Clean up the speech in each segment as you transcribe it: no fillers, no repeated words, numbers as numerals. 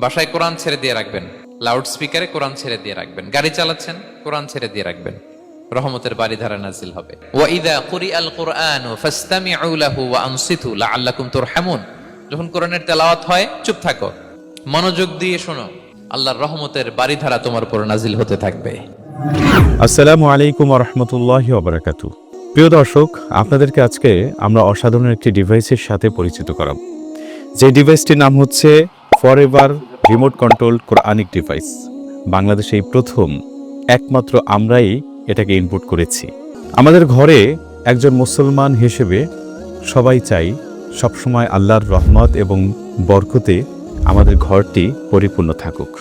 বাসায় কোরআন ছেড়ে দিয়ে রাখবেন, লাউড স্পিকারে কোরআন ছেড়ে দিয়ে রাখবেন, গাড়ি চালাচ্ছেন কোরআন ছেড়ে দিয়ে রাখবেন, রহমতের বারিধারা নাজিল হবে। ওয়া ইযা কুরিআল কুরআনু ফাসতামিউ লাহু ওয়া আনসিতু লাআল্লাকুম তুরহামুন। যখন কোরআনের তেলাওয়াত হয় চুপ থাকো, মনোযোগ দিয়ে শোনো, আল্লাহর রহমতের বারিধারা তোমার উপর নাজিল হতে থাকবে। আসসালামু আলাইকুম ওয়া রাহমাতুল্লাহি ওয়া বারাকাতুহু। প্রিয় দর্শক, আপনাদেরকে আজকে আমরা অসাধারণ একটি ডিভাইসের সাথে পরিচিত করাব। যে ডিভাইসটির নাম হচ্ছে forever remote control Quranic device. বাংলাদেশে এই প্রথম একমাত্র আমরাই এটাকে ইনপুট করেছি। আমাদের ঘরে একজন মুসলমান হিসেবে সবাই চাই সবসময় আল্লাহর রহমত এবং বরকতে আমাদের ঘরটি পরিপূর্ণ থাকুক।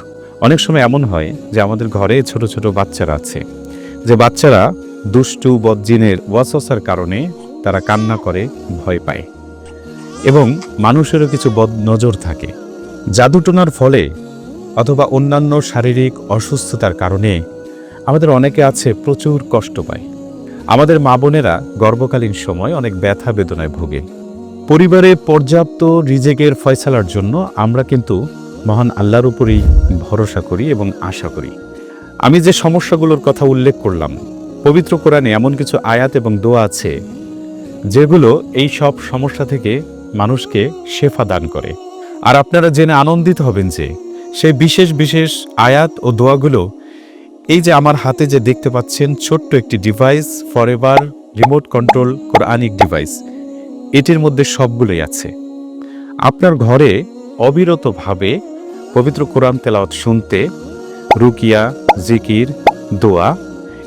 অনেক সময় এমন হয় যে আমাদের ঘরে ছোট ছোট বাচ্চারা আছে, যে বাচ্চারা দুষ্টু বদজিনের ওয়াসওয়াসার কারণে তারা কান্না করে, ভয় পায় এবং মানুষেরও কিছু বদ নজর থাকে। জাদুটোনার ফলে অথবা অন্যান্য শারীরিক অসুস্থতার কারণে আমাদের অনেকে আছে প্রচুর কষ্ট পায়। আমাদের মা বোনেরা গর্ভকালীন সময় অনেক ব্যথা বেদনায় ভোগে। পরিবারে পর্যাপ্ত রিজেকের ফয়সালার জন্য আমরা কিন্তু মহান আল্লাহর উপরই ভরসা করি এবং আশা করি। আমি যে সমস্যাগুলোর কথা উল্লেখ করলাম, পবিত্র কোরআনে এমন কিছু আয়াত এবং দোয়া আছে যেগুলো এই সব সমস্যা থেকে মানুষকে শেফা দান করে। আর আপনারা জেনে আনন্দিত হবেন যে সেই বিশেষ বিশেষ আয়াত ও দোয়াগুলো এই যে আমার হাতে যে দেখতে পাচ্ছেন ছোট্ট একটি device, forever remote control Quranic device, এটির মধ্যে সবগুলোই আছে। আপনার ঘরে অবিরতভাবে পবিত্র কোরআন তেলাওয়াত শুনতে, রুকিয়া, জিকির, দোয়া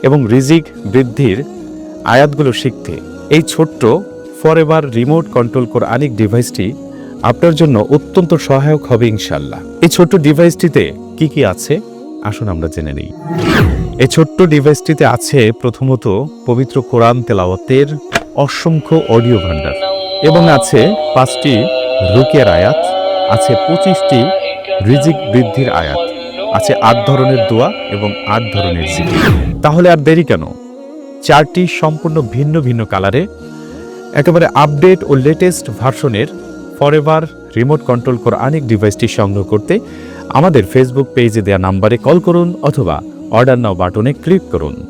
এবং রিজিক বৃদ্ধির আয়াতগুলো শিখতে এই ছোট্ট ফরএভার রিমোট কন্ট্রোল কোরআনিক ডিভাইসটি আপনার জন্য অত্যন্ত সহায়ক হবে ইনশাআল্লাহ। এই ছোট্ট ডিভাইসটিতে কি কি আছে আসুন আমরা জেনে নিই। এই ছোট্ট ডিভাইসটিতে আছে প্রথমত পবিত্র কোরআন তেলাওয়াতের অসংখ্য অডিও ভান্ডার এবং আছে 5টি রুকিয়ার আয়াত, আছে 25টি রিজিক বৃদ্ধির আয়াত, আছে 8 ধরনের দোয়া এবং 8 ধরনের জিকির। তাহলে আর দেরি কেন? 4টি সম্পূর্ণ ভিন্ন ভিন্ন কালারে একেবারে আপডেট ও লেটেস্ট ভার্সনের ফরএভার রিমোট কন্ট্রোল কোরআনিক ডিভাইসটি সংগ্রহ করতে আমাদের ফেসবুক পেজে দেওয়া নাম্বারে কল করুন অথবা অর্ডার নাও বাটনে ক্লিক করুন।